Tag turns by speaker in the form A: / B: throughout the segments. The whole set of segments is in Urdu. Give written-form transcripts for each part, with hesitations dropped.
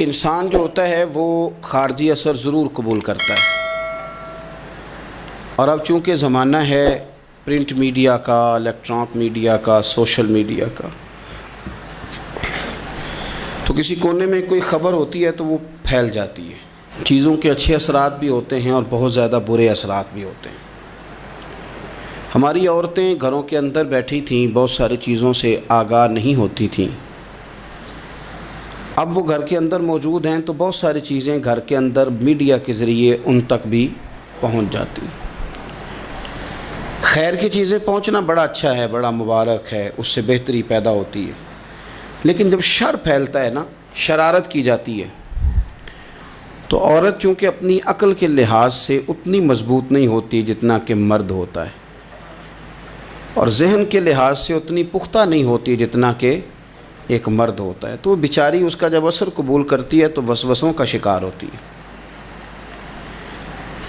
A: انسان جو ہوتا ہے وہ خارجی اثر ضرور قبول کرتا ہے، اور اب چونکہ زمانہ ہے پرنٹ میڈیا کا، الیکٹرانک میڈیا کا، سوشل میڈیا کا، تو کسی کونے میں کوئی خبر ہوتی ہے تو وہ پھیل جاتی ہے۔ چیزوں کے اچھے اثرات بھی ہوتے ہیں اور بہت زیادہ برے اثرات بھی ہوتے ہیں۔ ہماری عورتیں گھروں کے اندر بیٹھی تھیں، بہت ساری چیزوں سے آگاہ نہیں ہوتی تھیں۔ اب وہ گھر کے اندر موجود ہیں تو بہت ساری چیزیں گھر کے اندر میڈیا کے ذریعے ان تک بھی پہنچ جاتی ہیں۔ خیر کی چیزیں پہنچنا بڑا اچھا ہے، بڑا مبارک ہے، اس سے بہتری پیدا ہوتی ہے، لیکن جب شر پھیلتا ہے نا، شرارت کی جاتی ہے، تو عورت چونکہ اپنی عقل کے لحاظ سے اتنی مضبوط نہیں ہوتی جتنا کہ مرد ہوتا ہے، اور ذہن کے لحاظ سے اتنی پختہ نہیں ہوتی جتنا کہ ایک مرد ہوتا ہے، تو وہ بیچاری اس کا جب اثر قبول کرتی ہے تو وسوسوں کا شکار ہوتی ہے۔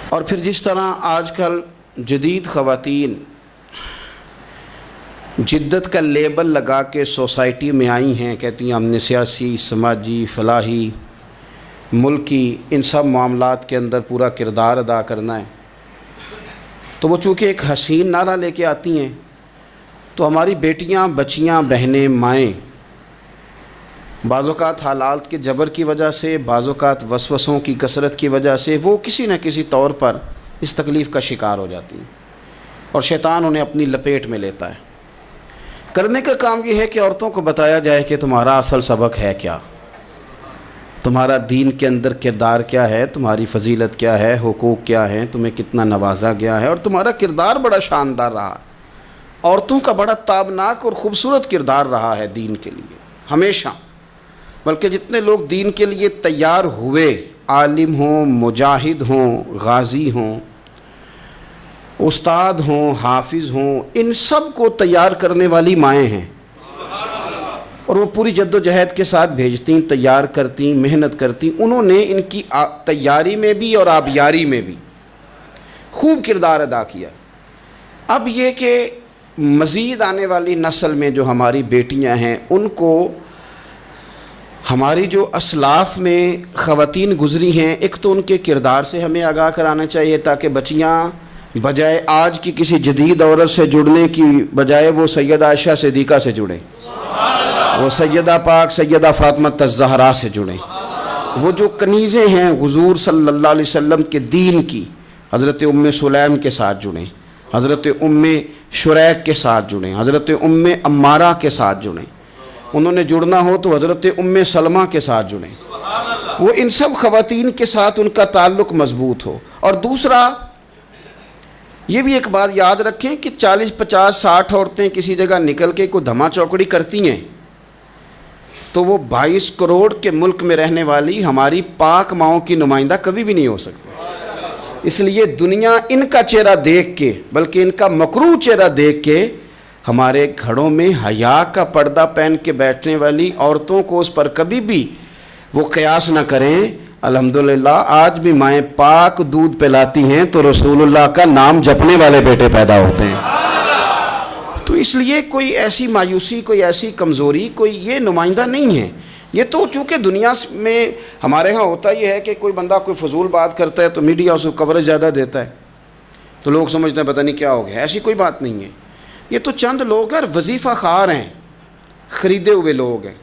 A: اور پھر جس طرح آج کل جدید خواتین جدت کا لیبل لگا کے سوسائٹی میں آئی ہیں، کہتی ہیں ہم نے سیاسی، سماجی، فلاحی، ملکی، ان سب معاملات کے اندر پورا کردار ادا کرنا ہے، تو وہ چونکہ ایک حسین نعرہ لے کے آتی ہیں، تو ہماری بیٹیاں، بچیاں، بہنیں، مائیں بعض اوقات حالات کے جبر کی وجہ سے، بعض اوقات وسوسوں کی کثرت کی وجہ سے وہ کسی نہ کسی طور پر اس تکلیف کا شکار ہو جاتی ہیں، اور شیطان انہیں اپنی لپیٹ میں لیتا ہے۔ کرنے کا کام یہ ہے کہ عورتوں کو بتایا جائے کہ تمہارا اصل سبق ہے کیا، تمہارا دین کے اندر کردار کیا ہے، تمہاری فضیلت کیا ہے، حقوق کیا ہیں، تمہیں کتنا نوازا گیا ہے، اور تمہارا کردار بڑا شاندار رہا ہے۔ عورتوں کا بڑا تابناک اور خوبصورت کردار رہا ہے دین کے لیے ہمیشہ، بلکہ جتنے لوگ دین کے لیے تیار ہوئے، عالم ہوں، مجاہد ہوں، غازی ہوں، استاد ہوں، حافظ ہوں، ان سب کو تیار کرنے والی مائیں ہیں، اور وہ پوری جد و جہد کے ساتھ بھیجتیں، تیار کرتیں، محنت کرتیں۔ انہوں نے ان کی تیاری میں بھی اور آبیاری میں بھی خوب کردار ادا کیا۔ اب یہ کہ مزید آنے والی نسل میں جو ہماری بیٹیاں ہیں، ان کو ہماری جو اسلاف میں خواتین گزری ہیں، ایک تو ان کے کردار سے ہمیں آگاہ کرانا چاہیے، تاکہ بچیاں بجائے آج کی کسی جدید عورت سے جڑنے کی بجائے وہ سیدہ عائشہ صدیقہ سے جڑیں، وہ سیدہ پاک سیدہ فاطمہ الزہرا سے جڑیں، وہ جو کنیزیں ہیں حضور صلی اللہ علیہ وسلم کے دین کی، حضرت ام سلیم کے ساتھ جڑیں، حضرت ام شریک کے ساتھ جڑیں، حضرت ام عمارہ کے ساتھ جڑیں، انہوں نے جڑنا ہو تو حضرت ام سلمہ کے ساتھ جڑیں، وہ ان سب خواتین کے ساتھ ان کا تعلق مضبوط ہو۔ اور دوسرا یہ بھی ایک بات یاد رکھیں کہ 40، 50، 60 عورتیں کسی جگہ نکل کے کوئی دھما چوکڑی کرتی ہیں تو وہ 22 کروڑ کے ملک میں رہنے والی ہماری پاک ماؤں کی نمائندہ کبھی بھی نہیں ہو سکتی۔ اس لیے دنیا ان کا چہرہ دیکھ کے، بلکہ ان کا مکروہ چہرہ دیکھ کے، ہمارے گھروں میں حیا کا پردہ پہن کے بیٹھنے والی عورتوں کو اس پر کبھی بھی وہ قیاس نہ کریں۔ الحمدللہ آج بھی مائیں پاک دودھ پلاتی ہیں تو رسول اللہ کا نام جپنے والے بیٹے پیدا ہوتے ہیں۔ تو اس لیے کوئی ایسی مایوسی، کوئی ایسی کمزوری، کوئی یہ نمائندہ نہیں ہے۔ یہ تو چونکہ دنیا میں ہمارے ہاں ہوتا یہ ہے کہ کوئی بندہ کوئی فضول بات کرتا ہے تو میڈیا اس کو کوریج زیادہ دیتا ہے، تو لوگ سمجھتے ہیں پتہ نہیں کیا ہو گیا۔ ایسی کوئی بات نہیں ہے، یہ تو چند لوگ ہیں، وظیفہ خوار ہیں، خریدے ہوئے لوگ ہیں،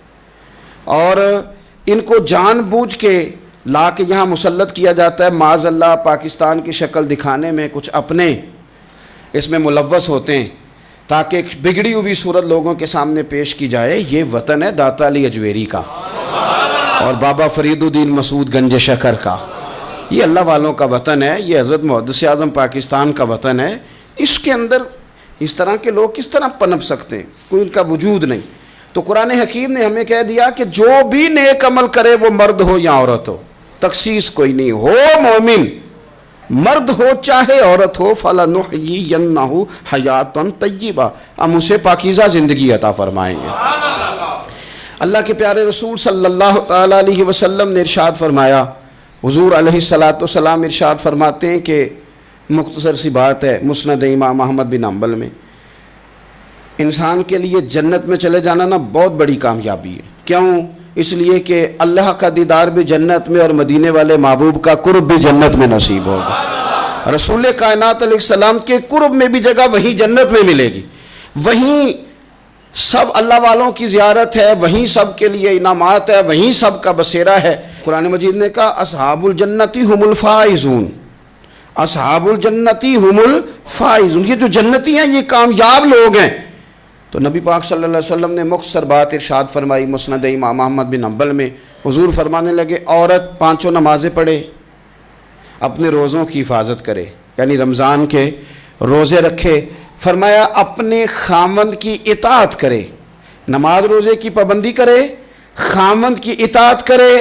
A: اور ان کو جان بوجھ کے لا کے یہاں مسلط کیا جاتا ہے، معاذ اللہ پاکستان کی شکل دکھانے میں کچھ اپنے اس میں ملوث ہوتے ہیں، تاکہ ایک بگڑی ہوئی صورت لوگوں کے سامنے پیش کی جائے۔ یہ وطن ہے داتا علی اجویری کا اور بابا فرید الدین مسعود گنج شکر کا، یہ اللہ والوں کا وطن ہے، یہ حضرت محدث اعظم پاکستان کا وطن ہے۔ اس کے اندر اس طرح کے لوگ کس طرح پنپ سکتے ہیں؟ کوئی ان کا وجود نہیں۔ تو قرآن حکیم نے ہمیں کہہ دیا کہ جو بھی نیک عمل کرے وہ مرد ہو یا عورت ہو، تخصیص کوئی نہیں، ہو مومن، مرد ہو چاہے عورت ہو، فَلَنُحْيِيَنَّهُ حَيَاةً طَيِّبَةً، ہم اسے پاکیزہ زندگی عطا فرمائیں گے۔ اللہ کے پیارے رسول صلی اللہ تعالیٰ علیہ وسلم نے ارشاد فرمایا، حضور علیہ السلام ارشاد فرماتے ہیں کہ مختصر سی بات ہے، مسند امام احمد بن حنبل میں، انسان کے لیے جنت میں چلے جانا نا بہت بڑی کامیابی ہے۔ کیوں؟ اس لیے کہ اللہ کا دیدار بھی جنت میں اور مدینے والے محبوب کا قرب بھی جنت میں نصیب ہوگا۔ رسول کائنات علیہ السلام کے قرب میں بھی جگہ وہیں جنت میں ملے گی، وہیں سب اللہ والوں کی زیارت ہے، وہیں سب کے لیے انعامات ہے، وہیں سب کا بسیرا ہے۔ قرآن مجید نے کہا اصحاب الجنتی ہم الفائزون، اصحاب الجنتی ہم الفائزون، یہ جو جنتی ہیں یہ کامیاب لوگ ہیں۔ تو نبی پاک صلی اللہ علیہ وسلم نے مختصر بات ارشاد فرمائی مسند امام احمد بن حنبل میں، حضور فرمانے لگے عورت 5 نمازیں پڑھے، اپنے روزوں کی حفاظت کرے، یعنی رمضان کے روزے رکھے، فرمایا اپنے خامند کی اطاعت کرے، نماز روزے کی پابندی کرے، خامند کی اطاعت کرے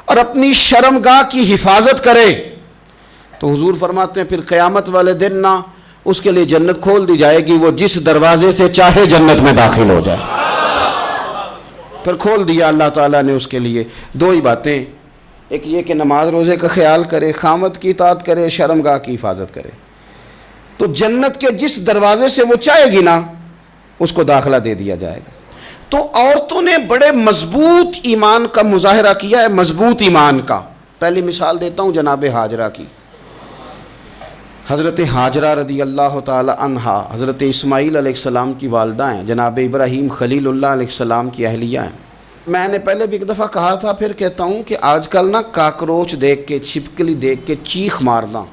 A: اور اپنی شرمگاہ کی حفاظت کرے۔ تو حضور فرماتے ہیں پھر قیامت والے دن نہ اس کے لیے جنت کھول دی جائے گی، وہ جس دروازے سے چاہے جنت میں داخل ہو جائے۔ پھر کھول دیا اللہ تعالیٰ نے اس کے لیے۔ 2 ہی باتیں، ایک یہ کہ نماز روزے کا خیال کرے، خامد کی اطاعت کرے، شرمگاہ کی حفاظت کرے، تو جنت کے جس دروازے سے وہ چاہے گی نا اس کو داخلہ دے دیا جائے گا۔ تو عورتوں نے بڑے مضبوط ایمان کا مظاہرہ کیا ہے، مضبوط ایمان کا۔ پہلی مثال دیتا ہوں جناب ہاجرہ کی۔ حضرت ہاجرہ رضی اللہ تعالی عنہا حضرت اسماعیل علیہ السلام کی والدہ ہیں، جناب ابراہیم خلیل اللہ علیہ السلام کی اہلیہ ہیں۔ میں نے پہلے بھی ایک دفعہ کہا تھا، پھر کہتا ہوں کہ آج کل نا کاکروچ دیکھ کے، چھپکلی دیکھ کے چیخ مارنا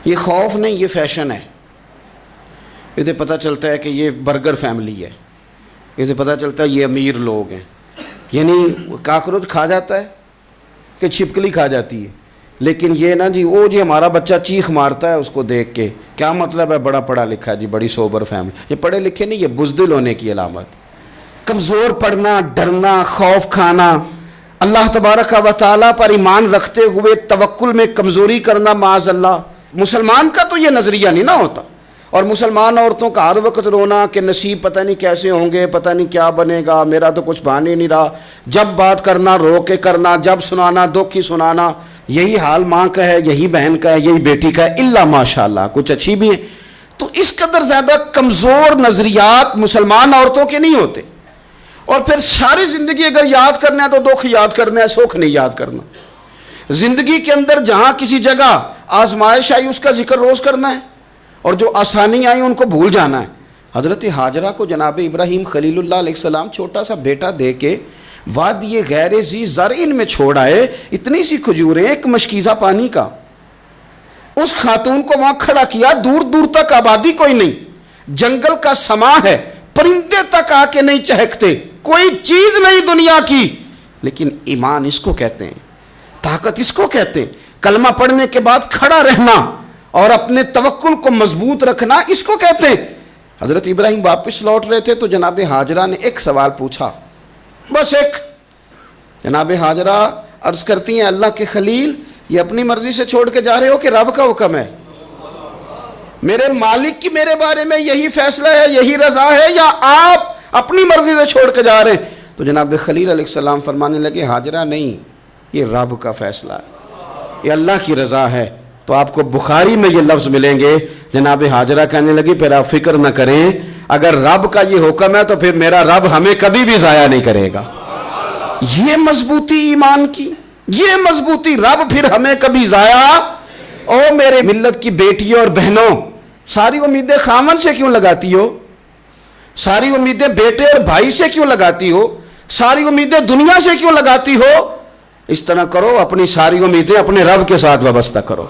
A: یہ خوف نہیں، یہ فیشن ہے۔ اسے پتہ چلتا ہے کہ یہ برگر فیملی ہے، اسے پتہ چلتا ہے یہ امیر لوگ ہیں۔ یعنی کاکروچ کھا جاتا ہے کہ چھپکلی کھا جاتی ہے، لیکن یہ نا جی وہ جی ہمارا بچہ چیخ مارتا ہے اس کو دیکھ کے، کیا مطلب ہے بڑا پڑھا لکھا جی، بڑی سوبر فیملی۔ یہ پڑھے لکھے نہیں، یہ بزدل ہونے کی علامت۔ کمزور پڑنا، ڈرنا، خوف کھانا، اللہ تبارک و تعالیٰ پر ایمان رکھتے ہوئے توکل میں کمزوری کرنا، معاذ اللہ۔ مسلمان کا تو یہ نظریہ نہیں نہ ہوتا، اور مسلمان عورتوں کا ہر وقت رونا کہ نصیب پتہ نہیں کیسے ہوں گے، پتہ نہیں کیا بنے گا، میرا تو کچھ بان ہی نہیں رہا، جب بات کرنا رو کے کرنا، جب سنانا دکھ ہی سنانا۔ یہی حال ماں کا ہے، یہی بہن کا ہے، یہی بیٹی کا ہے، الا ماشاءاللہ کچھ اچھی بھی ہیں۔ تو اس قدر زیادہ کمزور نظریات مسلمان عورتوں کے نہیں ہوتے۔ اور پھر ساری زندگی اگر یاد کرنا ہے تو دکھ یاد کرنا ہے، سکھ نہیں یاد کرنا۔ زندگی کے اندر جہاں کسی جگہ آزمائش آئی اس کا ذکر روز کرنا ہے، اور جو آسانی آئی ان کو بھول جانا ہے۔ حضرت ہاجرہ کو جناب ابراہیم خلیل اللہ علیہ السلام چھوٹا سا بیٹا دے کے وادی غیر ذی زرعین میں چھوڑ آئے، اتنی سی کھجوریں، ایک مشکیزہ پانی کا۔ اس خاتون کو وہاں کھڑا کیا، دور دور تک آبادی کوئی نہیں، جنگل کا سما ہے، پرندے تک آ کے نہیں چہکتے، کوئی چیز نہیں دنیا کی، لیکن ایمان اس کو کہتے ہیں، طاقت اس کو کہتے ہیں، کلمہ پڑھنے کے بعد کھڑا رہنا اور اپنے توکل کو مضبوط رکھنا اس کو کہتے ہیں۔ حضرت ابراہیم واپس لوٹ رہے تھے تو جناب ہاجرہ نے ایک سوال پوچھا، بس ایک۔ جناب ہاجرہ عرض کرتی ہیں اللہ کے خلیل، یہ اپنی مرضی سے چھوڑ کے جا رہے ہو کہ رب کا حکم ہے؟ میرے مالک کی میرے بارے میں یہی فیصلہ ہے، یہی رضا ہے، یا آپ اپنی مرضی سے چھوڑ کے جا رہے ہیں؟ تو جناب خلیل علیہ السلام فرمانے لگے ہاجرہ نہیں، یہ رب کا فیصلہ ہے، یہ اللہ کی رضا ہے۔ تو آپ کو بخاری میں یہ لفظ ملیں گے، جناب ہاجرہ کہنے لگی پھر آپ فکر نہ کریں، اگر رب کا یہ حکم ہے تو پھر میرا رب ہمیں کبھی بھی ضائع نہیں کرے گا۔ یہ مضبوطی ایمان کی، یہ مضبوطی، رب پھر ہمیں کبھی ضائع۔ او میرے ملت کی بیٹیوں اور بہنوں، ساری امیدیں خامن سے کیوں لگاتی ہو؟ ساری امیدیں بیٹے اور بھائی سے کیوں لگاتی ہو؟ ساری امیدیں دنیا سے کیوں لگاتی ہو؟ اس طرح کرو، اپنی ساری امیدیں اپنے رب کے ساتھ وابستہ کرو،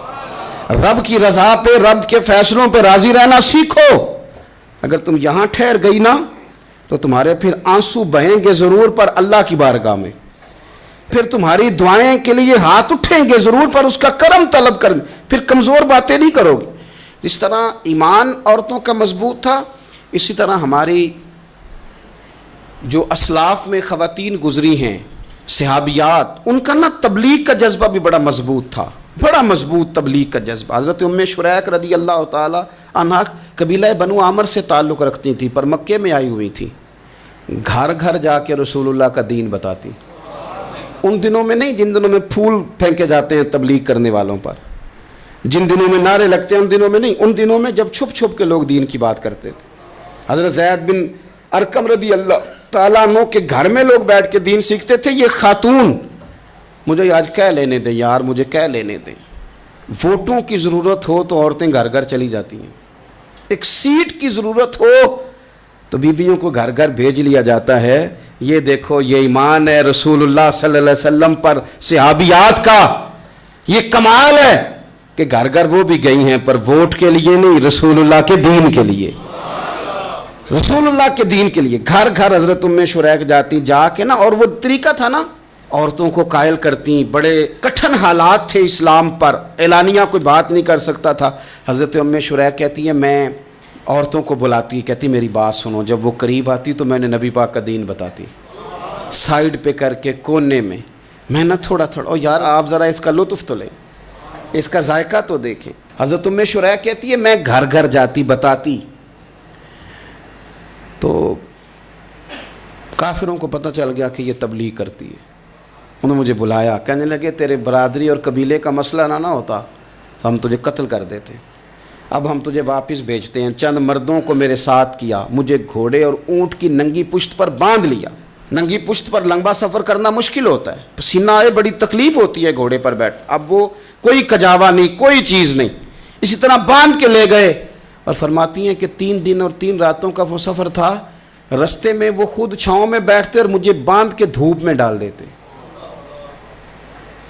A: رب کی رضا پہ، رب کے فیصلوں پہ راضی رہنا سیکھو۔ اگر تم یہاں ٹھہر گئی نا تو تمہارے پھر آنسو بہیں گے ضرور پر اللہ کی بارگاہ میں، پھر تمہاری دعائیں کے لیے ہاتھ اٹھیں گے ضرور پر اس کا کرم طلب کریں، پھر کمزور باتیں نہیں کرو گے۔ جس طرح ایمان عورتوں کا مضبوط تھا، اسی طرح ہماری جو اسلاف میں خواتین گزری ہیں، صحابیات، ان کا نا تبلیغ کا جذبہ بھی بڑا مضبوط تھا، بڑا مضبوط تبلیغ کا جذبہ۔ حضرت ام شریک رضی اللہ تعالی عنہا قبیلہ بنو عامر سے تعلق رکھتی تھی، پر مکے میں آئی ہوئی تھی، گھر گھر جا کے رسول اللہ کا دین بتاتی۔ ان دنوں میں نہیں جن دنوں میں پھول پھینکے جاتے ہیں تبلیغ کرنے والوں پر، جن دنوں میں نعرے لگتے ہیں ان دنوں میں نہیں، ان دنوں میں جب چھپ چھپ کے لوگ دین کی بات کرتے تھے۔ حضرت زید بن ارقم رضی اللہ تعالیٰ عنہ کے گھر میں لوگ بیٹھ کے دین سیکھتے تھے. یہ خاتون مجھے آج کہہ لینے دیں یار, مجھے کہہ لینے دیں, ووٹوں کی ضرورت ہو تو عورتیں گھر گھر چلی جاتی ہیں, ایک سیٹ کی ضرورت ہو تو بیویوں کو گھر گھر بھیج لیا جاتا ہے. یہ دیکھو یہ ایمان ہے رسول اللہ صلی اللہ علیہ وسلم پر, صحابیات کا یہ کمال ہے کہ گھر گھر وہ بھی گئی ہیں, پر ووٹ کے لیے نہیں, رسول اللہ کے دین کے لیے, رسول اللہ کے دین کے لیے. گھر گھر حضرت ام شریک جاتی, جا کے نا, اور وہ طریقہ تھا نا, عورتوں کو قائل کرتی. بڑے کٹھن حالات تھے اسلام پر, اعلانیہ کوئی بات نہیں کر سکتا تھا. حضرت ام شریک کہتی ہے میں عورتوں کو بلاتی, کہتی میری بات سنو. جب وہ قریب آتی تو میں نے نبی پاک کا دین بتاتی, سائیڈ پہ کر کے کونے میں نہ تھوڑا تھوڑا, او یار آپ ذرا اس کا لطف تو لیں, اس کا ذائقہ تو دیکھیں. حضرت ام شریک کہتی ہے میں گھر گھر جاتی بتاتی, تو کافروں کو پتہ چل گیا کہ یہ تبلیغ کرتی ہے. انہوں نے مجھے بلایا, کہنے لگے تیرے برادری اور قبیلے کا مسئلہ نہ ہوتا تو ہم تجھے قتل کر دیتے, اب ہم تجھے واپس بھیجتے ہیں. چند مردوں کو میرے ساتھ کیا, مجھے گھوڑے اور اونٹ کی ننگی پشت پر باندھ لیا. ننگی پشت پر لمبا سفر کرنا مشکل ہوتا ہے, پسینہ آئے, بڑی تکلیف ہوتی ہے گھوڑے پر بیٹھ. اب وہ کوئی کجاوا نہیں, کوئی چیز نہیں, اسی طرح باندھ کے لے گئے. اور فرماتی ہیں کہ 3 دن اور 3 راتوں کا وہ سفر تھا. رستے میں وہ خود چھاؤں میں بیٹھتے اور مجھے باندھ کے دھوپ میں ڈال دیتے.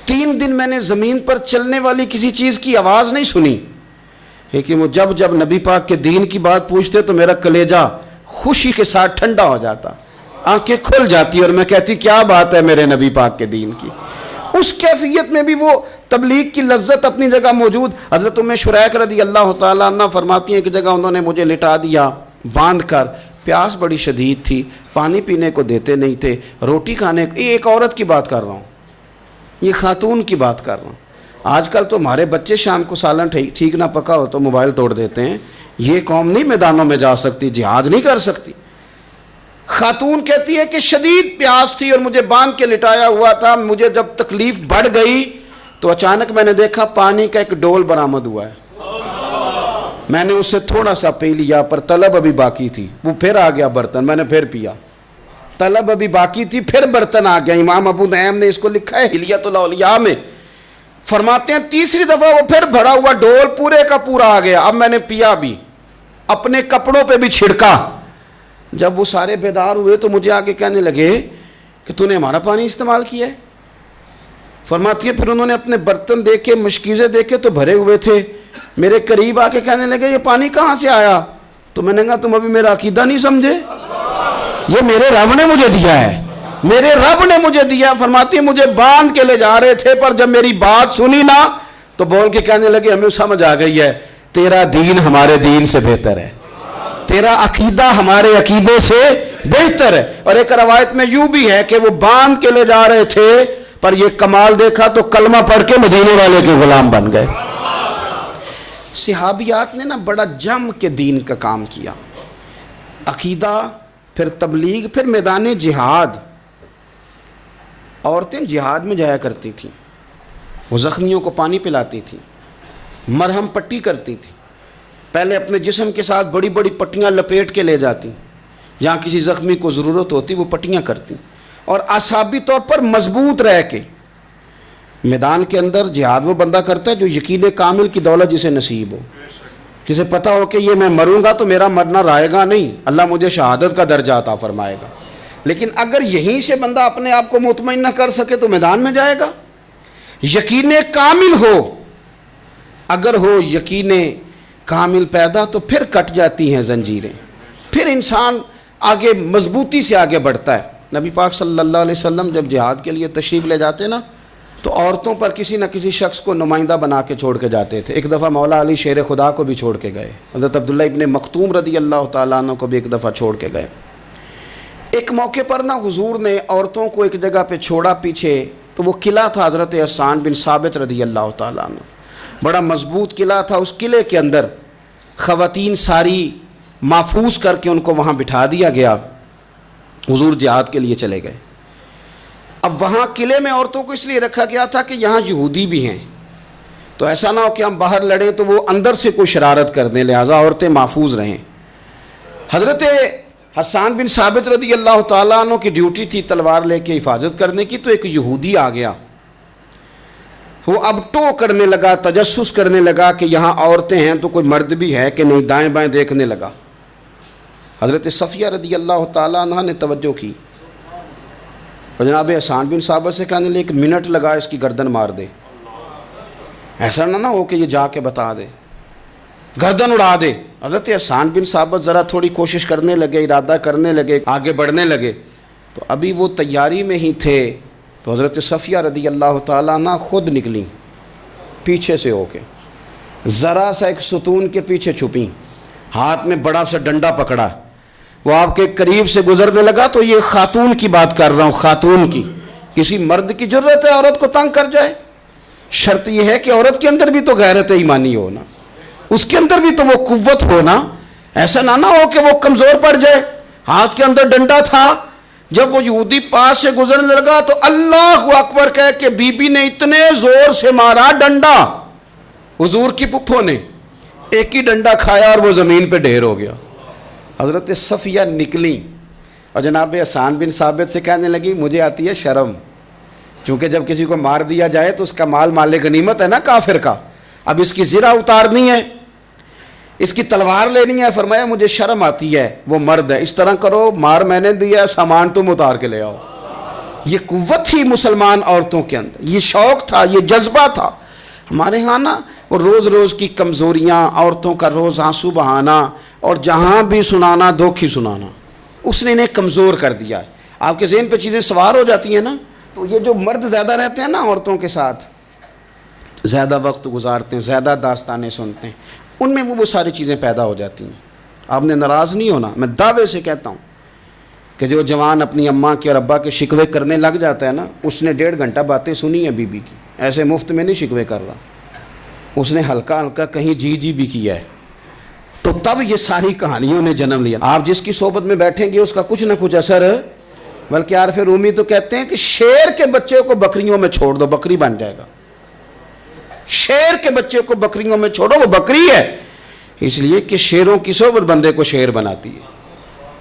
A: 3 دن میں نے زمین پر چلنے والی کسی چیز کی آواز نہیں سنی, لیکن وہ جب نبی پاک کے دین کی بات پوچھتے تو میرا کلیجہ خوشی کے ساتھ ٹھنڈا ہو جاتا, آنکھیں کھل جاتی, اور میں کہتی کیا بات ہے میرے نبی پاک کے دین کی. اس کیفیت میں بھی وہ تبلیغ کی لذت اپنی جگہ موجود. حضرت ام شریک رضی اللہ تعالیٰ عنہ فرماتی ہیں کہ جگہ انہوں نے مجھے لٹا دیا باندھ کر, پیاس بڑی شدید تھی, پانی پینے کو دیتے نہیں تھے, روٹی کھانے کو, یہ ایک عورت کی بات کر رہا ہوں, یہ خاتون کی بات کر رہا ہوں. آج کل تو ہمارے بچے شام کو سالن ٹھیک نہ پکا ہو تو موبائل توڑ دیتے ہیں. یہ قوم نہیں میدانوں میں جا سکتی, جہاد نہیں کر سکتی. خاتون کہتی ہے کہ شدید پیاس تھی اور مجھے باندھ کے لٹایا ہوا تھا. مجھے جب تکلیف بڑھ گئی تو اچانک میں نے دیکھا پانی کا ایک ڈول برآمد ہوا ہے. میں نے اسے تھوڑا سا پی لیا, پر طلب ابھی باقی تھی. وہ پھر آ گیا برتن, میں نے پھر پیا. طلب ابھی باقی تھی, پھر برتن آ گیا. امام ابو نعیم نے اس کو لکھا ہے حلیۃ الاولیاء میں. فرماتے ہیں تیسری دفعہ وہ پھر بھرا ہوا ڈول پورے کا پورا آ گیا. اب میں نے پیا بھی, اپنے کپڑوں پہ بھی چھڑکا. جب وہ سارے بیدار ہوئے تو مجھے آگے کہنے لگے کہ تو نے ہمارا پانی استعمال کیا ہے. فرماتی ہے پھر انہوں نے اپنے برتن دیکھے, مشکیزیں دیکھے تو بھرے ہوئے تھے. میرے قریب آ کے کہنے لگے یہ پانی کہاں سے آیا؟ تو میں نے کہا تم ابھی میرا عقیدہ نہیں سمجھے, یہ میرے رب نے مجھے دیا ہے, میرے رب نے مجھے دیا. فرماتی ہے مجھے باندھ کے لے جا رہے تھے, پر جب میری بات سنی نا تو بول کے کہنے لگے ہمیں سمجھ آ گئی ہے, تیرا دین ہمارے دین سے بہتر ہے, تیرا عقیدہ ہمارے عقیدے سے بہتر ہے. اور ایک روایت میں یوں بھی ہے کہ وہ باندھ کے لے جا رہے تھے, پر یہ کمال دیکھا تو کلمہ پڑھ کے مدینے والے کے غلام بن گئے. صحابیات نے نا بڑا جم کے دین کا کام کیا, عقیدہ, پھر تبلیغ, پھر میدان جہاد. عورتیں جہاد میں جایا کرتی تھیں, وہ زخمیوں کو پانی پلاتی تھیں, مرہم پٹی کرتی تھیں. پہلے اپنے جسم کے ساتھ بڑی بڑی پٹیاں لپیٹ کے لے جاتی, جہاں کسی زخمی کو ضرورت ہوتی وہ پٹیاں کرتی, اور اعصابی طور پر مضبوط رہ کے. میدان کے اندر جہاد وہ بندہ کرتا ہے جو یقین کامل کی دولت جسے نصیب ہو, جسے پتہ ہو کہ یہ میں مروں گا تو میرا مرنا رہے گا نہیں, اللہ مجھے شہادت کا درجہ عطا فرمائے گا. لیکن اگر یہیں سے بندہ اپنے آپ کو مطمئن نہ کر سکے تو میدان میں جائے گا. یقین کامل ہو, اگر ہو یقین کامل پیدا تو پھر کٹ جاتی ہیں زنجیریں, پھر انسان آگے مضبوطی سے آگے بڑھتا ہے. نبی پاک صلی اللہ علیہ وسلم جب جہاد کے لیے تشریف لے جاتے نا تو عورتوں پر کسی نہ کسی شخص کو نمائندہ بنا کے چھوڑ کے جاتے تھے. ایک دفعہ مولا علی شیر خدا کو بھی چھوڑ کے گئے, حضرت عبداللہ ابن مختوم رضی اللہ تعالیٰ عنہ کو بھی ایک دفعہ چھوڑ کے گئے. ایک موقع پر نا حضور نے عورتوں کو ایک جگہ پہ چھوڑا پیچھے, تو وہ قلعہ تھا حضرت حسان بن ثابت رضی اللہ تعالیٰ عنہ, بڑا مضبوط قلعہ تھا. اس قلعے کے اندر خواتین ساری محفوظ کر کے ان کو وہاں بٹھا دیا گیا. حضور جہاد کے لیے چلے گئے. اب وہاں قلعے میں عورتوں کو اس لیے رکھا گیا تھا کہ یہاں یہودی بھی ہیں, تو ایسا نہ ہو کہ ہم باہر لڑیں تو وہ اندر سے کوئی شرارت کر دیں, لہٰذا عورتیں محفوظ رہیں. حضرت حسان بن ثابت رضی اللہ تعالیٰ عنہ کی ڈیوٹی تھی تلوار لے کے حفاظت کرنے کی، تو ایک یہودی آ گیا، وہ اب ٹو کرنے لگا، تجسس کرنے لگا کہ یہاں عورتیں ہیں تو کوئی مرد بھی ہے کہ نہیں، دائیں بائیں دیکھنے لگا۔ حضرت صفیہ رضی اللہ تعالیٰ عنہ نے توجہ کی اور جناب حسان بن ثابت سے کہنے لگے 1 منٹ لگا اس کی گردن مار دے، ایسا نہ ہو کہ یہ جا کے بتا دے، گردن اڑا دے۔ حضرت حسان بن ثابت ذرا تھوڑی کوشش کرنے لگے، ارادہ کرنے لگے، آگے بڑھنے لگے، تو ابھی وہ تیاری میں ہی تھے تو حضرت صفیہ رضی اللہ تعالیٰ عنہ خود نکلیں پیچھے سے ہو کے، ذرا سا ایک ستون کے پیچھے چھپیں، ہاتھ میں بڑا سا ڈنڈا پکڑا، وہ آپ کے قریب سے گزرنے لگا۔ تو یہ خاتون کی بات کر رہا ہوں، خاتون کی، کسی مرد کی ضرورت ہے عورت کو تنگ کر جائے؟ شرط یہ ہے کہ عورت کے اندر بھی تو غیرت ایمانی ہو نا، اس کے اندر بھی تو وہ قوت ہو نا، ایسا نہ ہو کہ وہ کمزور پڑ جائے۔ ہاتھ کے اندر ڈنڈا تھا، جب وہ یہودی پاس سے گزرنے لگا تو اللہ اکبر کہہ کہ بی بی نے اتنے زور سے مارا ڈنڈا، حضور کی پھپھو نے ایک ہی ڈنڈا کھایا اور وہ زمین پہ ڈھیر ہو گیا۔ حضرت صفیہ نکلی اور جناب حسان بن ثابت سے کہنے لگی مجھے آتی ہے شرم، چونکہ جب کسی کو مار دیا جائے تو اس کا مال مال غنیمت ہے نا کافر کا، اب اس کی زرہ اتارنی ہے، اس کی تلوار لینی ہے۔ فرمایا مجھے شرم آتی ہے، وہ مرد ہے، اس طرح کرو مار میں نے دیا، سامان تم اتار کے لے آؤ۔ یہ قوت تھی مسلمان عورتوں کے اندر، یہ شوق تھا، یہ جذبہ تھا۔ ہمارے ہاں نا وہ روز روز کی کمزوریاں، عورتوں کا روز آنسو بہانا اور جہاں بھی سنانا دھوکھی سنانا، اس نے انہیں کمزور کر دیا ہے۔ آپ کے ذہن پہ چیزیں سوار ہو جاتی ہیں نا، تو یہ جو مرد زیادہ رہتے ہیں نا عورتوں کے ساتھ، زیادہ وقت گزارتے ہیں، زیادہ داستانیں سنتے ہیں، ان میں وہ ساری چیزیں پیدا ہو جاتی ہیں۔ آپ نے ناراض نہیں ہونا، میں دعوے سے کہتا ہوں کہ جو جوان اپنی اماں کے اور ابا کے شکوے کرنے لگ جاتا ہے نا، اس نے 1.5 گھنٹہ باتیں سنی ہیں بیوی کی، ایسے مفت میں نہیں شکوے کر رہا، اس نے ہلکا ہلکا کہیں جی بھی کیا ہے، تو تب یہ ساری کہانیوں نے جنم لیا۔ آپ جس کی صحبت میں بیٹھیں گے اس کا کچھ نہ کچھ اثر ہے، بلکہ عارف رومی تو کہتے ہیں کہ شیر کے بچے کو بکریوں میں چھوڑ دو، بکری بن جائے گا۔ شیر کے بچے کو بکریوں میں چھوڑو، وہ بکری ہے، اس لیے کہ شیروں کی صحبت بندے کو شیر بناتی ہے۔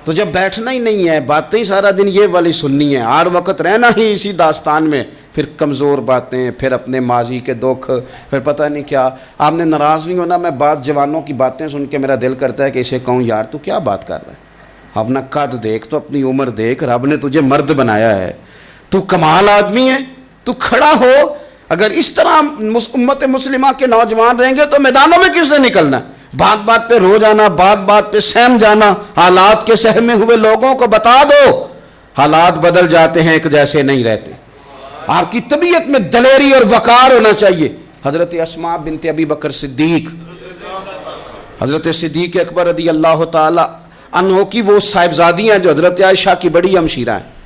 A: تو جب بیٹھنا ہی نہیں ہے، باتیں سارا دن یہ والی سننی ہے، ہر وقت رہنا ہی اسی داستان میں، پھر کمزور باتیں، پھر اپنے ماضی کے دکھ، پھر پتہ نہیں کیا۔ آپ نے ناراض نہیں ہونا، میں بعض جوانوں کی باتیں سن کے میرا دل کرتا ہے کہ اسے کہوں یار تو کیا بات کر رہا ہے، اپنا قد دیکھ، تو اپنی عمر دیکھ، رب نے تجھے مرد بنایا ہے، تو کمال آدمی ہے، تو کھڑا ہو۔ اگر اس طرح امت مسلمہ کے نوجوان رہیں گے تو میدانوں میں کس نے نکلنا ہے؟ بات بات پہ رو جانا، بات بات پہ سہم جانا، حالات کے سہمے ہوئے لوگوں کو بتا دو حالات بدل جاتے ہیں، ایک جیسے نہیں رہتے۔ آپ کی طبیعت میں دلیری اور وقار ہونا چاہیے۔ حضرت اسماء بنت ابی بکر صدیق، حضرت صدیق اکبر رضی اللہ تعالی عنہ کی وہ صاحبزادی ہیں جو حضرت عائشہ کی بڑی ہمشیرہ ہیں۔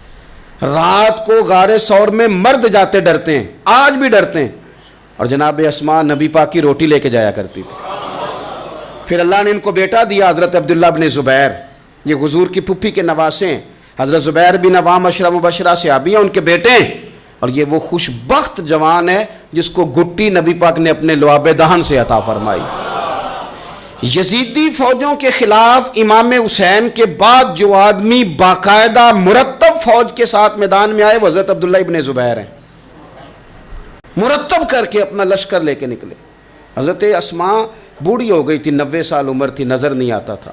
A: رات کو غار ثور میں مرد جاتے ڈرتے ہیں، آج بھی ڈرتے ہیں، اور جناب اسماء نبی پاک کی روٹی لے کے جایا کرتی تھی۔ پھر اللہ نے ان کو بیٹا دیا، حضرت عبداللہ بن زبیر، یہ حضور کی پھپھی کے نواسے ہیں۔ حضرت زبیر بن عوام عشرہ مبشرہ صحابی ہیں، ان کے بیٹے ہیں، اور یہ وہ خوش بخت جوان ہے جس کو گٹی نبی پاک نے اپنے لعاب دہن سے عطا فرمائی۔ یزیدی فوجوں کے خلاف امام حسین کے بعد جو آدمی باقاعدہ مرتب فوج کے ساتھ میدان میں آئے وہ حضرت عبداللہ ابن زبیر ہیں، مرتب کر کے اپنا لشکر لے کے نکلے۔ حضرت اسماء بوڑھی ہو گئی تھی، 90 سال عمر تھی، نظر نہیں آتا تھا۔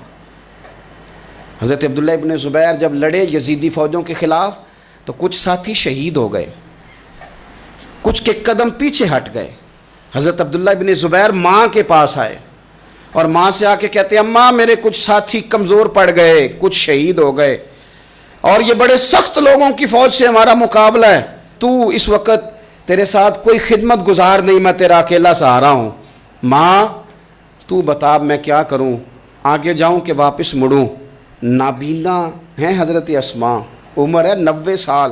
A: حضرت عبداللہ ابن زبیر جب لڑے یزیدی فوجوں کے خلاف تو کچھ ساتھی شہید ہو گئے، کچھ کے قدم پیچھے ہٹ گئے۔ حضرت عبداللہ ابن زبیر ماں کے پاس آئے اور ماں سے آ کے کہتے ہیں اماں میرے کچھ ساتھی کمزور پڑ گئے، کچھ شہید ہو گئے، اور یہ بڑے سخت لوگوں کی فوج سے ہمارا مقابلہ ہے، تو اس وقت تیرے ساتھ کوئی خدمت گزار نہیں، میں تیرا اکیلا سہارا ہوں، ماں تو بتا میں کیا کروں، آگے جاؤں کہ واپس مڑوں؟ نابینا ہیں حضرت اسماء، عمر ہے 90 سال،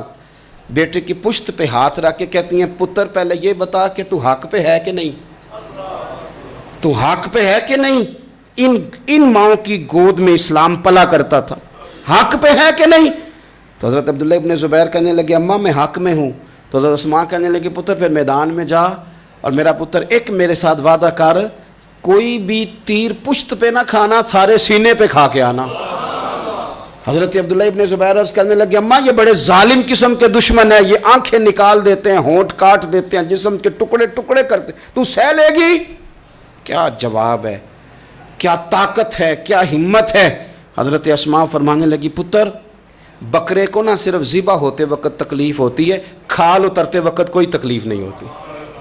A: بیٹے کی پشت پہ ہاتھ رکھ کے کہتی ہیں پتر پہلے یہ بتا کہ تو حق پہ ہے کہ نہیں، تو حق پہ ہے کہ نہیں؟ ان ماؤں کی گود میں اسلام پلا کرتا تھا، حق پہ ہے کہ نہیں؟ تو حضرت عبداللہ ابن زبیر کہنے لگے اماں میں حق میں ہوں۔ تو حضرت اسماء کہنے لگے پتر پھر میدان میں جا، اور میرا پتر ایک میرے ساتھ وعدہ کر، کوئی بھی تیر پشت پہ نہ کھانا، سارے سینے پہ کھا کے آنا۔ حضرت عبداللہ ابن زبیر عرض کرنے لگے اماں یہ بڑے ظالم قسم کے دشمن ہیں، یہ آنکھیں نکال دیتے ہیں، ہونٹ کاٹ دیتے ہیں، جسم کے ٹکڑے ٹکڑے کرتے، تو سہ لے گی؟ کیا جواب ہے، کیا طاقت ہے، کیا ہمت ہے۔ حضرت اسماء فرمانے لگی پتر بکرے کو نہ صرف ذبح ہوتے وقت تکلیف ہوتی ہے، کھال اترتے وقت کوئی تکلیف نہیں ہوتی،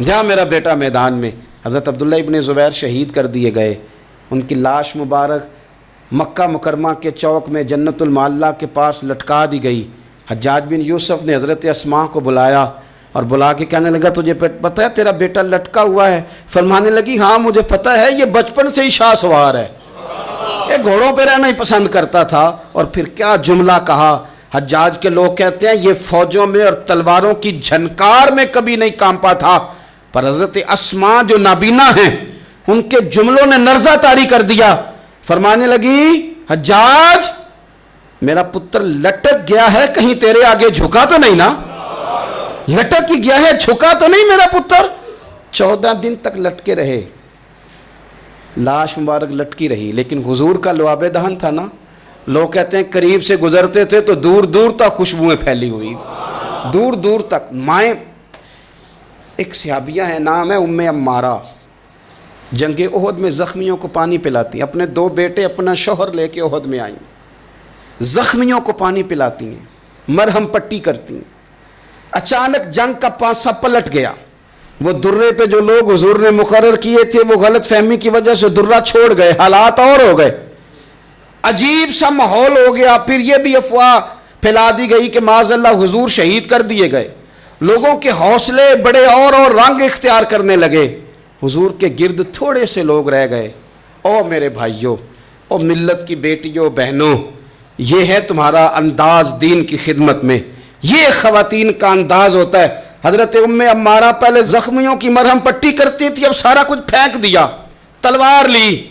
A: جا میرا بیٹا میدان میں۔ حضرت عبداللہ ابن زبیر شہید کر دیے گئے، ان کی لاش مبارک مکہ مکرمہ کے چوک میں جنت المعلہ کے پاس لٹکا دی گئی۔ حجاج بن یوسف نے حضرت اسماء کو بلایا اور بلا کے کہنے لگا تجھے پتہ ہے تیرا بیٹا لٹکا ہوا ہے؟ فرمانے لگی ہاں مجھے پتہ ہے، یہ بچپن سے ہی شاہ سوار ہے، یہ گھوڑوں پہ رہنا ہی پسند کرتا تھا۔ اور پھر کیا جملہ کہا، حجاج کے لوگ کہتے ہیں یہ فوجوں میں اور تلواروں کی جھنکار میں کبھی نہیں کانپا تھا، پر حضرت اسماء جو نابینا ہیں ان کے جملوں نے نرزہ طاری کر دیا۔ فرمانے لگی حجاج میرا پتر لٹک گیا ہے، کہیں تیرے آگے جھکا تو نہیں نا؟ لٹک ہی گیا ہے، جھکا تو نہیں میرا پتر؟ 14 دن تک لٹکے رہے، لاش مبارک لٹکی رہی، لیکن حضور کا لعاب دہن تھا نا، لوگ کہتے ہیں قریب سے گزرتے تھے تو دور دور تک خوشبوئیں پھیلی ہوئی، دور دور تک۔ مائیں ایک صحابیہ ہے، نام ہے ام عمارہ، جنگ احد میں زخمیوں کو پانی پلاتی، اپنے 2 بیٹے اپنا شوہر لے کے احد میں آئیں، زخمیوں کو پانی پلاتی ہیں، مرہم پٹی کرتی ہیں۔ اچانک جنگ کا پانسا پلٹ گیا، وہ درے پہ جو لوگ حضور نے مقرر کیے تھے وہ غلط فہمی کی وجہ سے درہ چھوڑ گئے، حالات اور ہو گئے، عجیب سا ماحول ہو گیا۔ پھر یہ بھی افواہ پھیلا دی گئی کہ معاذ اللہ حضور شہید کر دیے گئے، لوگوں کے حوصلے بڑے اور رنگ اختیار کرنے لگے، حضور کے گرد تھوڑے سے لوگ رہ گئے۔ او میرے بھائیوں، او ملت کی بیٹیوں بہنوں، یہ ہے تمہارا انداز دین کی خدمت میں، یہ خواتین کا انداز ہوتا ہے۔ حضرت ام عمارہ پہلے زخمیوں کی مرہم پٹی کرتی تھی، اب سارا کچھ پھینک دیا، تلوار لی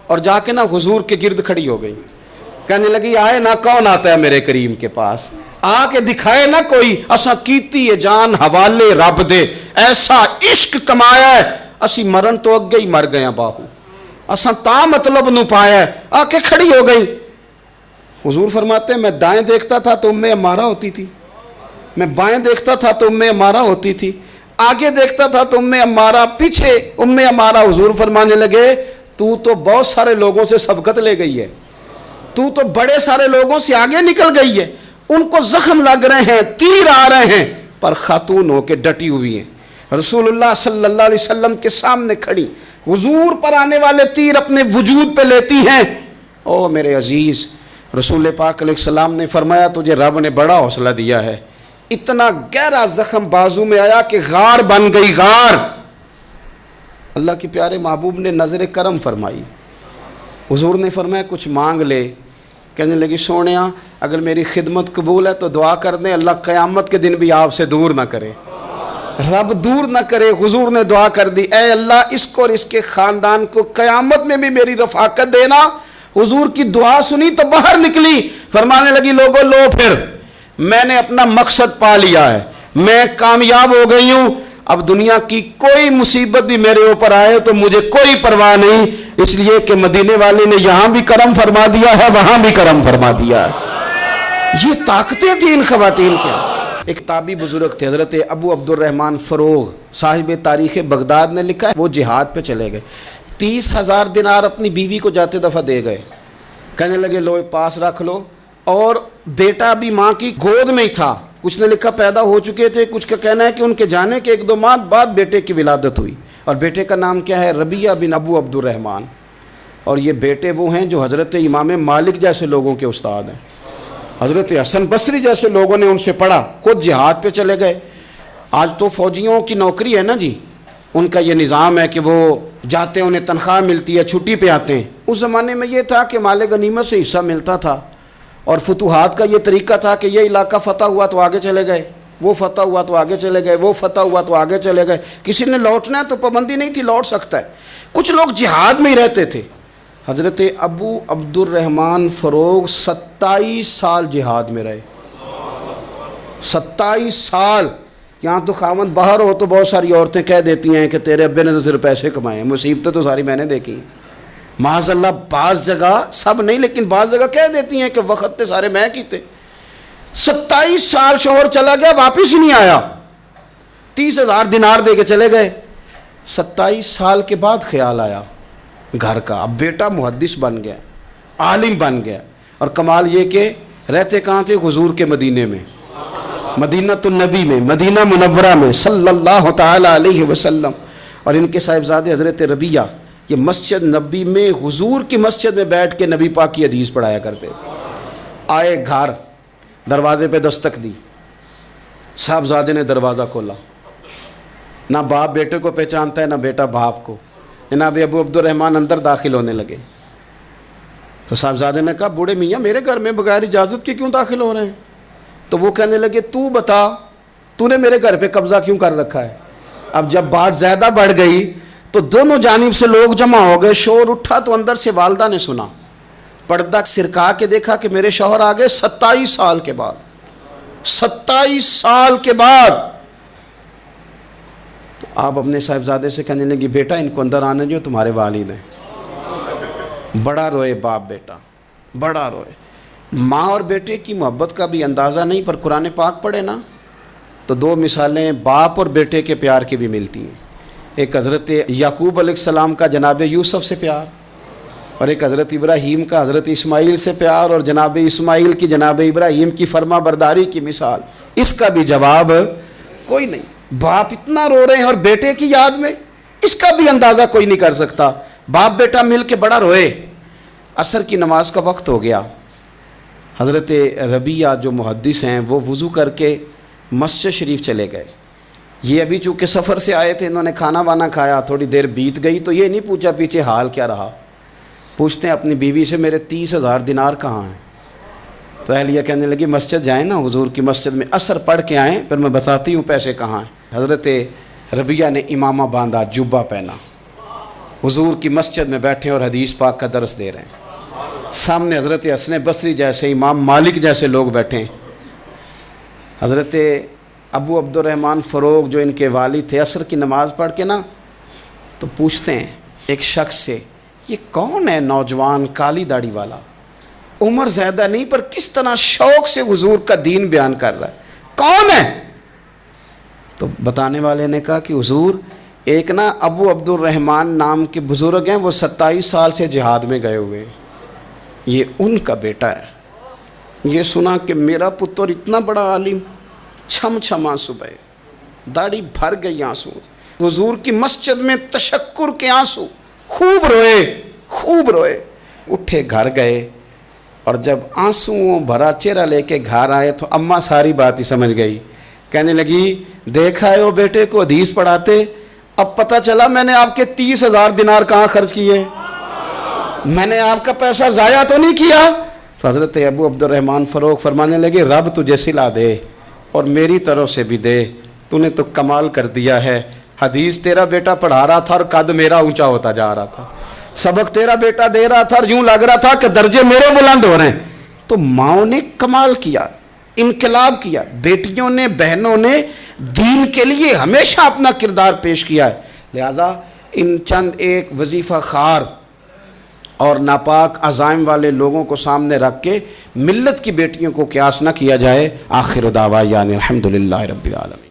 A: اور جا کے نا حضور کے گرد کھڑی ہو گئی، کہنے لگی آئے نا کون آتا ہے میرے کریم کے پاس، آ کے دکھائے نا کوئی، اساں کیتی ہے جان حوالے رب دے، ایسا عشق کمایا ہے اسی مرن تو اگے ہی مر گئے باہو، اساں تا مطلب نو پایا ہے، آ کے کھڑی ہو گئی۔ حضور فرماتے ہیں میں دائیں دیکھتا تھا تو ام عمارہ ہوتی تھی، میں بائیں دیکھتا تھا تو ام عمارہ ہوتی تھی، آگے دیکھتا تھا تو ام عمارہ، پیچھے ام عمارہ۔ حضور فرمانے لگے تو بہت سارے لوگوں سے سبقت لے گئی ہے، تو بڑے سارے لوگوں سے آگے نکل گئی ہے، ان کو زخم لگ رہے ہیں، تیر آ رہے ہیں، پر خاتون ہو کے ڈٹی ہوئی ہیں، رسول اللہ صلی اللہ علیہ وسلم کے سامنے کھڑی، حضور پر آنے والے تیر اپنے وجود پہ لیتی ہیں۔ او میرے عزیز، رسول پاک علیہ السلام نے فرمایا تجھے رب نے بڑا حوصلہ دیا ہے، اتنا گہرا زخم بازو میں آیا کہ غار بن گئی، غار۔ اللہ کے پیارے محبوب نے نظر کرم فرمائی، حضور نے فرمایا کچھ مانگ لے، کہنے لگی سونیا اگر میری خدمت قبول ہے تو دعا کر دیں اللہ قیامت کے دن بھی آپ سے دور نہ کرے، رب دور نہ کرے۔ حضور نے دعا کر دی، اے اللہ اس کو اور اس کے خاندان کو قیامت میں بھی میری رفاقت دینا۔ حضور کی دعا سنی تو باہر نکلی، فرمانے لگی لوگوں لو پھر میں نے اپنا مقصد پا لیا ہے، میں کامیاب ہو گئی ہوں، اب دنیا کی کوئی مصیبت بھی میرے اوپر آئے تو مجھے کوئی پرواہ نہیں، اس لیے کہ مدینے والے نے یہاں بھی کرم فرما دیا ہے وہاں بھی کرم فرما دیا ہے۔ یہ طاقتیں تھیں ان خواتین کے۔ ایک تابعی بزرگ تھے حضرت ابو عبد الرحمن فروغ، صاحب تاریخ بغداد نے لکھا ہے وہ جہاد پہ چلے گئے، 30,000 دینار اپنی بیوی کو جاتے دفعہ دے گئے، کہنے لگے لو پاس رکھ لو، اور بیٹا بھی ماں کی گود میں ہی تھا، کچھ نے لکھا پیدا ہو چکے تھے، کچھ کا کہنا ہے کہ ان کے جانے کے 1-2 ماہ بعد بیٹے کی ولادت ہوئی، اور بیٹے کا نام کیا ہے؟ ربیعہ بن ابو عبد الرحمن، اور یہ بیٹے وہ ہیں جو حضرت امام مالک جیسے لوگوں کے استاد ہیں، حضرت حسن بصری جیسے لوگوں نے ان سے پڑھا، خود جہاد پہ چلے گئے۔ آج تو فوجیوں کی نوکری ہے نا جی، ان کا یہ نظام ہے کہ وہ جاتے ہیں انہیں تنخواہ ملتی ہے، چھٹی پہ آتے ہیں۔ اس زمانے میں یہ تھا کہ مال غنیمت سے حصہ ملتا تھا، اور فتوحات کا یہ طریقہ تھا کہ یہ علاقہ فتح ہوا تو آگے چلے گئے، وہ فتح ہوا تو آگے چلے گئے، وہ فتح ہوا تو آگے چلے گئے، کسی نے لوٹنا ہے تو پابندی نہیں تھی، لوٹ سکتا ہے۔ کچھ لوگ جہاد میں ہی رہتے تھے۔ حضرت ابو عبد الرحمن فروغ 27 سال جہاد میں رہے، 27 سال۔ یہاں تو خاوند باہر ہو تو بہت ساری عورتیں کہہ دیتی ہیں کہ تیرے ابے نے تو صرف پیسے کمائے ہیں، مصیبتیں تو ساری میں نے دیکھی ہیں، معاذ اللہ بعض جگہ، سب نہیں لیکن بعض جگہ کہہ دیتی ہیں کہ وقت تے سارے میں کیتے۔ 27 سال شوہر چلا گیا، واپس ہی نہیں آیا، 30,000 دینار دے کے چلے گئے۔ 27 سال کے بعد خیال آیا گھر کا، اب بیٹا محدث بن گیا، عالم بن گیا، اور کمال یہ کہ رہتے کہاں تھے؟ حضور کے مدینے میں، مدینہ النبی میں، مدینہ منورہ میں صلی اللہ تعالی علیہ وسلم۔ اور ان کے صاحبزادے حضرت ربیہ یہ مسجد نبی میں، حضور کی مسجد میں بیٹھ کے نبی پاک کی حدیث پڑھایا کرتے۔ آئے گھر، دروازے پہ دستک دی، صاحبزادے نے دروازہ کھولا، نہ باپ بیٹے کو پہچانتا ہے نہ بیٹا باپ کو۔ جناب ابو عبد الرحمن اندر داخل ہونے لگے تو صاحبزادے نے کہا بوڑھے میاں میرے گھر میں بغیر اجازت کے کیوں داخل ہو رہے ہیں؟ تو وہ کہنے لگے تو بتا تو نے میرے گھر پہ قبضہ کیوں کر رکھا ہے؟ اب جب بات زیادہ بڑھ گئی تو دونوں جانب سے لوگ جمع ہو گئے، شور اٹھا تو اندر سے والدہ نے سنا، پردہ سرکا کے دیکھا کہ میرے شوہر آ گئے 27 سال کے بعد، 27 سال کے بعد۔ تو آپ اپنے صاحبزادے سے کہنے لگی بیٹا ان کو اندر آنے جو، تمہارے والد ہیں۔ بڑا روئے باپ بیٹا، بڑا روئے۔ ماں اور بیٹے کی محبت کا بھی اندازہ نہیں، پر قرآن پاک پڑھے نا تو دو مثالیں باپ اور بیٹے کے پیار کی بھی ملتی ہیں۔ ایک حضرت یعقوب علیہ السلام کا جناب یوسف سے پیار، اور ایک حضرت ابراہیم کا حضرت اسماعیل سے پیار، اور جناب اسماعیل کی جناب ابراہیم کی فرما برداری کی مثال، اس کا بھی جواب کوئی نہیں۔ باپ اتنا رو رہے ہیں اور بیٹے کی یاد میں، اس کا بھی اندازہ کوئی نہیں کر سکتا۔ باپ بیٹا مل کے بڑا روئے۔ عصر کی نماز کا وقت ہو گیا، حضرت ربیہ جو محدث ہیں وہ وضو کر کے مسجد شریف چلے گئے۔ یہ ابھی چونکہ سفر سے آئے تھے، انہوں نے کھانا وانا کھایا، تھوڑی دیر بیت گئی تو یہ نہیں پوچھا پیچھے حال کیا رہا، پوچھتے ہیں اپنی بیوی سے میرے 30,000 دینار کہاں ہیں؟ تو اہلیہ کہنے لگی مسجد جائیں نا، حضور کی مسجد میں عصر پڑھ کے آئیں، پھر میں بتاتی ہوں پیسے کہاں ہیں۔ حضرت ربیہ نے امامہ باندھا، جبہ پہنا، حضور کی مسجد میں بیٹھے اور حدیث پاک کا درس دے رہے ہیں۔ سامنے حضرت حسن بصری جیسے، امام مالک جیسے لوگ بیٹھے ہیں۔ حضرت ابو عبد الرحمن فروغ جو ان کے والد تھے، عصر کی نماز پڑھ کے نا تو پوچھتے ہیں ایک شخص سے یہ کون ہے نوجوان کالی داڑھی والا، عمر زیادہ نہیں پر کس طرح شوق سے حضور کا دین بیان کر رہا ہے، کون ہے؟ تو بتانے والے نے کہا کہ حضور ایک نا ابو عبد الرحمن نام کے بزرگ ہیں، وہ 27 سال سے جہاد میں گئے ہوئے، یہ ان کا بیٹا ہے۔ یہ سنا کہ میرا پتر اتنا بڑا عالم، چھم چھم آنسو بہے، داڑھی بھر گئی آنسو، حضور کی مسجد میں تشکر کے آنسو، خوب روئے، خوب روئے۔ اٹھے گھر گئے، اور جب آنسوؤں بھرا چہرہ لے کے گھر آئے تو اماں ساری بات ہی سمجھ گئی، کہنے لگی دیکھا ہے وہ بیٹے کو حدیث پڑھاتے، اب پتہ چلا میں نے آپ کے 30,000 دینار کہاں خرچ کیے، میں نے آپ کا پیسہ ضائع تو نہیں کیا۔ تو حضرت ابو عبد الرحمن فروغ فرمانے لگے رب تجھے صلہ دے اور میری طرف سے بھی دے، تو نے تو کمال کر دیا ہے، حدیث تیرا بیٹا پڑھا رہا تھا اور قد میرا اونچا ہوتا جا رہا تھا، سبق تیرا بیٹا دے رہا تھا اور یوں لگ رہا تھا کہ درجے میرے بلند ہو رہے ہیں۔ تو ماؤں نے کمال کیا، انقلاب کیا، بیٹیوں نے بہنوں نے دین کے لیے ہمیشہ اپنا کردار پیش کیا ہے۔ لہذا ان چند ایک وظیفہ خوار اور ناپاک عزائم والے لوگوں کو سامنے رکھ کے ملت کی بیٹیوں کو قیاس نہ کیا جائے۔ آخر دعوانا الحمدللہ رب العالمین۔